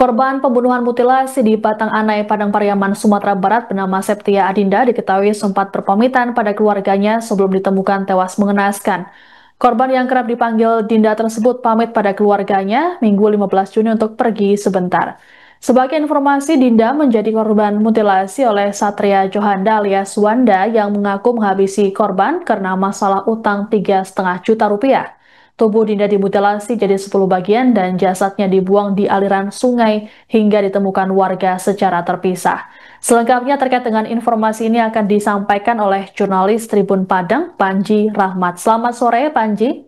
Korban pembunuhan mutilasi di Batang Anai, Padang Pariaman, Sumatera Barat bernama Septia Adinda diketahui sempat berpamitan pada keluarganya sebelum ditemukan tewas mengenaskan. Korban yang kerap dipanggil Dinda tersebut pamit pada keluarganya Minggu 15 Juni untuk pergi sebentar. Sebagai informasi, Dinda menjadi korban mutilasi oleh Satria Johanda alias Wanda yang mengaku menghabisi korban karena masalah utang 3,5 juta rupiah. Tubuh Dinda dimutilasi jadi 10 bagian dan jasadnya dibuang di aliran sungai hingga ditemukan warga secara terpisah. Selengkapnya terkait dengan informasi ini akan disampaikan oleh jurnalis Tribun Padang, Panji Rahmat. Selamat sore, Panji.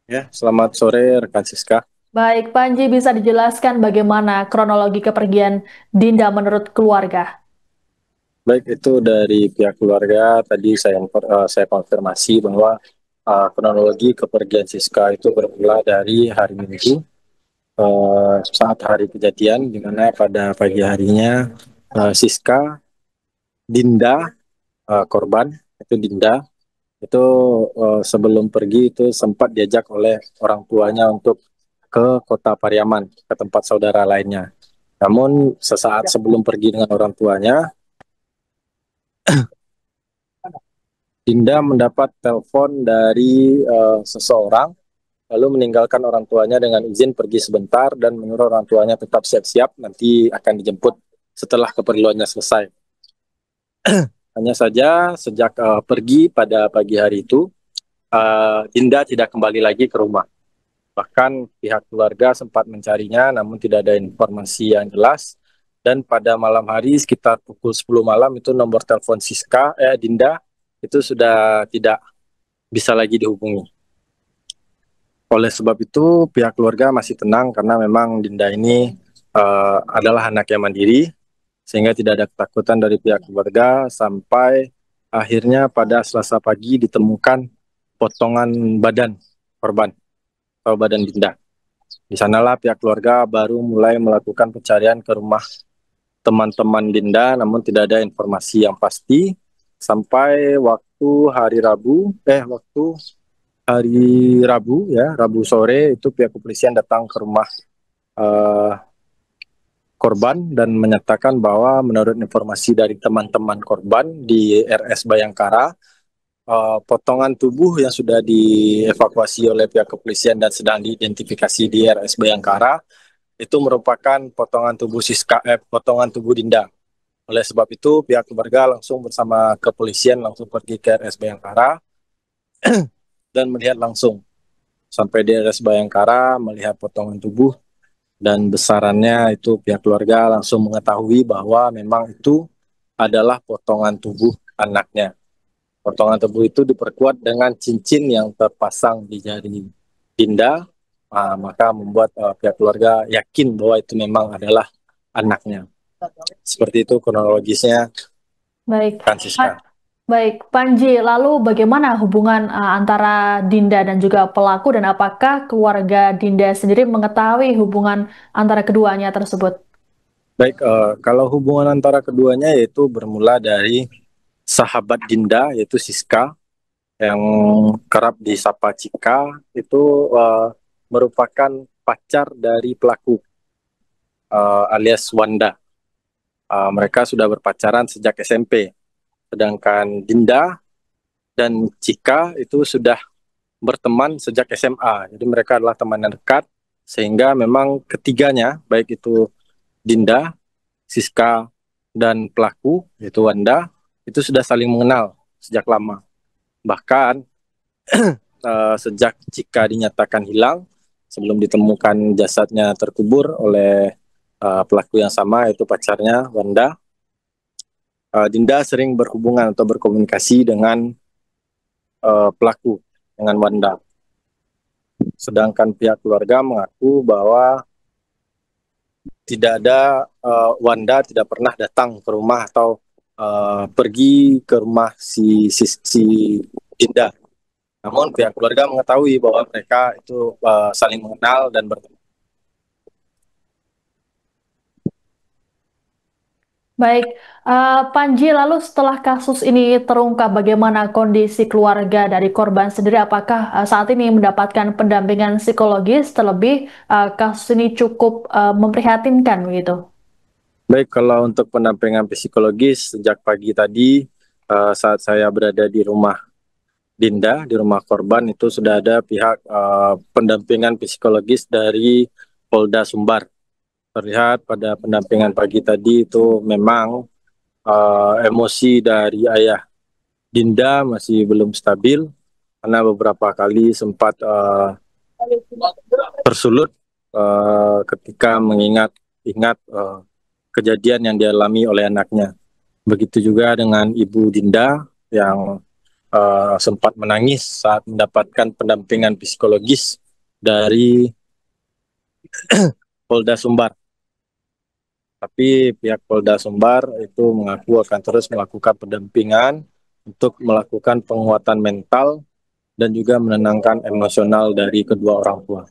Ya, selamat sore rekan Siska. Baik, Panji bisa dijelaskan bagaimana kronologi kepergian Dinda menurut keluarga? Baik, itu dari pihak keluarga tadi saya konfirmasi bahwa kronologi kepergian Siska itu bermula dari hari Minggu saat hari kejadian di mana pada pagi harinya Siska, Dinda, korban itu Dinda itu sebelum pergi itu sempat diajak oleh orang tuanya untuk ke kota Pariaman, ke tempat saudara lainnya. Namun sesaat sebelum pergi dengan orang tuanya, Dinda mendapat telepon dari seseorang, lalu meninggalkan orang tuanya dengan izin pergi sebentar dan menyuruh orang tuanya tetap siap-siap, nanti akan dijemput setelah keperluannya selesai. Hanya saja sejak pergi pada pagi hari itu, Dinda tidak kembali lagi ke rumah. Bahkan pihak keluarga sempat mencarinya, namun tidak ada informasi yang jelas. Dan pada malam hari sekitar pukul 10 malam itu nomor telepon Dinda itu sudah tidak bisa lagi dihubungi. Oleh sebab itu, pihak keluarga masih tenang karena memang Dinda ini adalah anak yang mandiri, sehingga tidak ada ketakutan dari pihak keluarga sampai akhirnya pada Selasa pagi ditemukan potongan badan korban atau badan Dinda. Di sanalah pihak keluarga baru mulai melakukan pencarian ke rumah teman-teman Dinda, namun tidak ada informasi yang pasti sampai waktu hari Rabu ya, Rabu sore itu pihak kepolisian datang ke rumah eh, korban dan menyatakan bahwa menurut informasi dari teman-teman korban di RS Bayangkara, potongan tubuh yang sudah dievakuasi oleh pihak kepolisian dan sedang diidentifikasi di RS Bayangkara itu merupakan potongan tubuh Dinda. Oleh sebab itu pihak keluarga langsung bersama kepolisian langsung pergi ke RS Bayangkara dan melihat langsung. Sampai di RS Bayangkara melihat potongan tubuh dan besarannya itu pihak keluarga langsung mengetahui bahwa memang itu adalah potongan tubuh anaknya. Potongan tubuh itu diperkuat dengan cincin yang terpasang di jari Dinda, maka membuat pihak keluarga yakin bahwa itu memang adalah anaknya. Seperti itu kronologisnya, Baik, Francisca. Baik, Panji, lalu bagaimana hubungan antara Dinda dan juga pelaku dan apakah keluarga Dinda sendiri mengetahui hubungan antara keduanya tersebut? Baik, kalau hubungan antara keduanya yaitu bermula dari sahabat Dinda yaitu Siska yang kerap disapa Cika itu merupakan pacar dari pelaku alias Wanda. Mereka sudah berpacaran sejak SMP, sedangkan Dinda dan Cika itu sudah berteman sejak SMA. Jadi mereka adalah teman yang dekat, sehingga memang ketiganya, baik itu Dinda, Siska, dan pelaku, yaitu Wanda, itu sudah saling mengenal sejak lama. Bahkan sejak Cika dinyatakan hilang, sebelum ditemukan jasadnya terkubur oleh pelaku yang sama, yaitu pacarnya Wanda, Dinda sering berhubungan atau berkomunikasi dengan pelaku, dengan Wanda. Sedangkan pihak keluarga mengaku bahwa tidak ada Wanda tidak pernah datang ke rumah atau pergi ke rumah si Dinda. Namun pihak keluarga mengetahui bahwa mereka itu saling mengenal dan bertemu. Baik, Panji, lalu setelah kasus ini terungkap, bagaimana kondisi keluarga dari korban sendiri? Apakah saat ini mendapatkan pendampingan psikologis? Terlebih, kasus ini cukup memprihatinkan begitu. Baik, kalau untuk pendampingan psikologis sejak pagi tadi saat saya berada di rumah Dinda, di rumah korban itu sudah ada pihak pendampingan psikologis dari Polda Sumbar. Terlihat pada pendampingan pagi tadi itu memang emosi dari ayah Dinda masih belum stabil karena beberapa kali sempat tersulut ketika mengingat kejadian yang dialami oleh anaknya. Begitu juga dengan Ibu Dinda yang sempat menangis saat mendapatkan pendampingan psikologis dari Polda Sumbar. Tapi pihak Polda Sumbar itu mengaku akan terus melakukan pendampingan untuk melakukan penguatan mental dan juga menenangkan emosional dari kedua orang tua.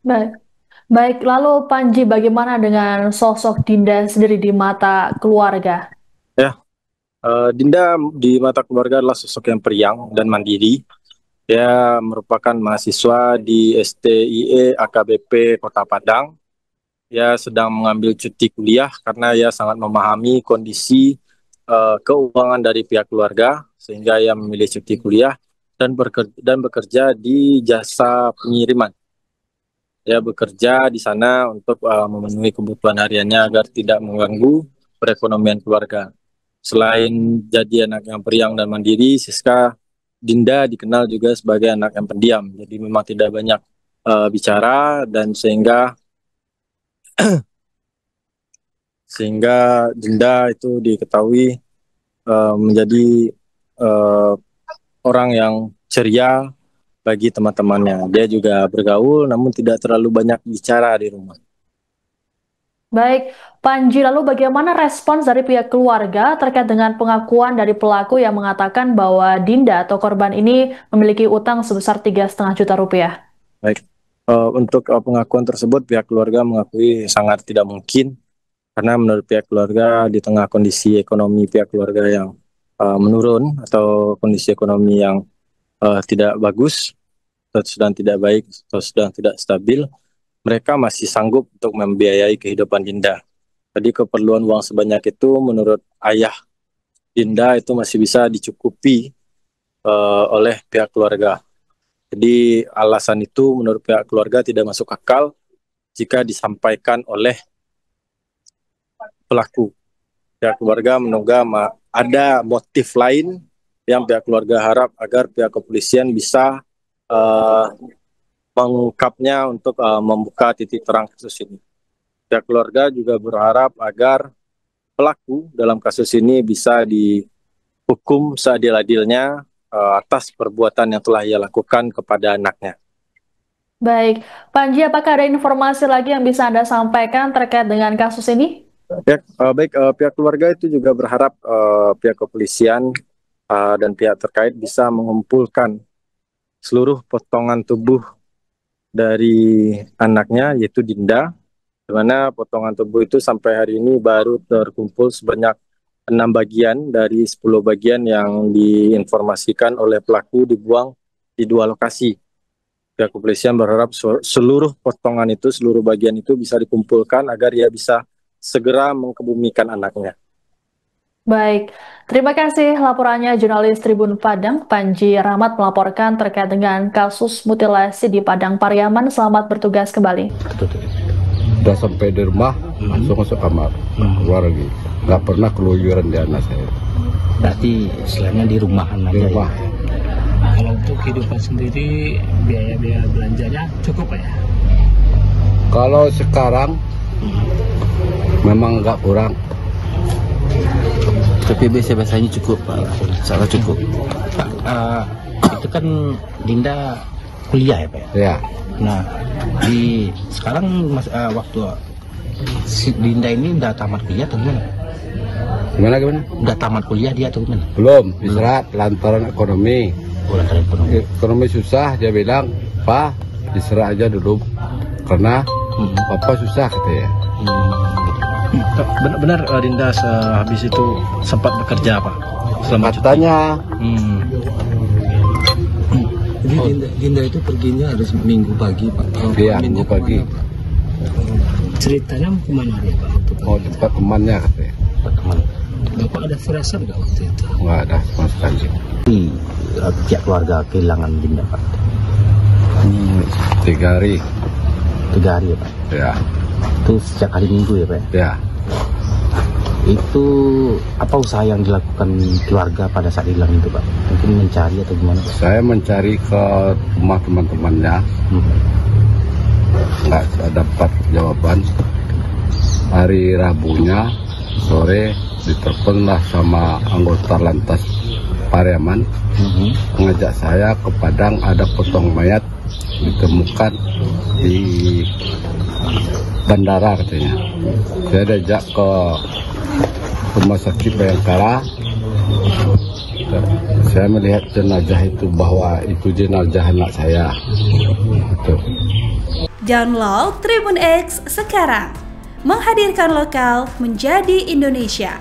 Baik. Baik, lalu Panji, bagaimana dengan sosok Dinda sendiri di mata keluarga? Ya, Dinda di mata keluarga adalah sosok yang periang dan mandiri. Dia merupakan mahasiswa di STIE AKBP Kota Padang. Dia sedang mengambil cuti kuliah karena ia sangat memahami kondisi keuangan dari pihak keluarga, sehingga ia memilih cuti kuliah dan bekerja di jasa pengiriman. Dia bekerja di sana untuk memenuhi kebutuhan hariannya agar tidak mengganggu perekonomian keluarga. Selain jadi anak yang periang dan mandiri, Siska Dinda dikenal juga sebagai anak yang pendiam. Jadi memang tidak banyak bicara dan sehingga Dinda itu diketahui menjadi uh, orang yang ceria bagi teman-temannya. Dia juga bergaul namun tidak terlalu banyak bicara di rumah. Baik, Panji, lalu bagaimana respons dari pihak keluarga terkait dengan pengakuan dari pelaku yang mengatakan bahwa Dinda atau korban ini memiliki utang sebesar 3,5 juta rupiah? Baik, untuk pengakuan tersebut pihak keluarga mengakui sangat tidak mungkin karena menurut pihak keluarga di tengah kondisi ekonomi pihak keluarga yang menurun atau kondisi ekonomi yang tidak bagus atau sedang tidak baik atau sedang tidak stabil, mereka masih sanggup untuk membiayai kehidupan Dinda. Jadi keperluan uang sebanyak itu menurut ayah Dinda itu masih bisa dicukupi oleh pihak keluarga. Jadi alasan itu menurut pihak keluarga tidak masuk akal jika disampaikan oleh pelaku. Pihak keluarga menduga ada motif lain yang pihak keluarga harap agar pihak kepolisian bisa mengungkapnya untuk membuka titik terang kasus ini. Pihak keluarga juga berharap agar pelaku dalam kasus ini bisa dihukum seadil-adilnya atas perbuatan yang telah ia lakukan kepada anaknya. Baik, Panji, apakah ada informasi lagi yang bisa Anda sampaikan terkait dengan kasus ini? Ya, baik, pihak keluarga itu juga berharap pihak kepolisian dan pihak terkait bisa mengumpulkan seluruh potongan tubuh dari anaknya, yaitu Dinda, di mana potongan tubuh itu sampai hari ini baru terkumpul sebanyak 6 bagian dari 10 bagian yang diinformasikan oleh pelaku dibuang di 2 lokasi. Pihak kepolisian berharap seluruh potongan itu, seluruh bagian itu bisa dikumpulkan agar ia bisa segera mengkebumikan anaknya. Baik, terima kasih laporannya jurnalis Tribun Padang, Panji Rahmat melaporkan terkait dengan kasus mutilasi di Padang Pariaman. Selamat bertugas kembali. Udah sampai di rumah, langsung masuk kamar, keluar lagi. Nggak pernah keluyuran di anak saya. Berarti istilahnya di rumahan Di aja. rumah. Kalau untuk kehidupan sendiri, biaya-biaya belanjanya cukup ya? Kalau sekarang memang nggak kurang. Tapi biasanya cukup, Pak. Sangat cukup. Pak, itu kan Dinda kuliah ya, Pak? Ya, Nah, sekarang waktu si Dinda ini udah tamat kuliah atau gimana? gimana? Udah tamat kuliah dia atau gimana? Belum, diserat lantaran ekonomi. Udah telepon. Ekonomi susah, dia bilang, Pak, diserat aja dulu. Karena Papa susah katanya. Gitu. Benar Dinda habis itu sempat bekerja Pak? Selama Katanya. Jadi Dinda itu perginya harus minggu pagi Pak? Iya, minggu pagi. Ceritanya mau kemana dia Pak? Mau di tempat temannya katanya. Teman. Bapak ada firasat nggak waktu itu? Nggak ada sama sekali. Pihak keluarga kehilangan Dinda Pak. 3 hari. 3 hari ya Pak? Ya. Itu sejak hari Minggu ya Pak? Ya. Itu apa usaha yang dilakukan keluarga pada saat hilang itu Pak? Mungkin mencari atau gimana Pak? Saya mencari ke rumah teman-temannya. Nggak dapat jawaban. Hari Rabunya sore ditelepon sama anggota lantas Pariaman, mengajak saya ke Padang, ada potong mayat ditemukan di bandara katanya. Saya diajak ke rumah sakit Bayangkara. Saya melihat jenazah itu bahwa itu jenazah anak saya. Itu. Download Tribun X sekarang, menghadirkan lokal menjadi Indonesia.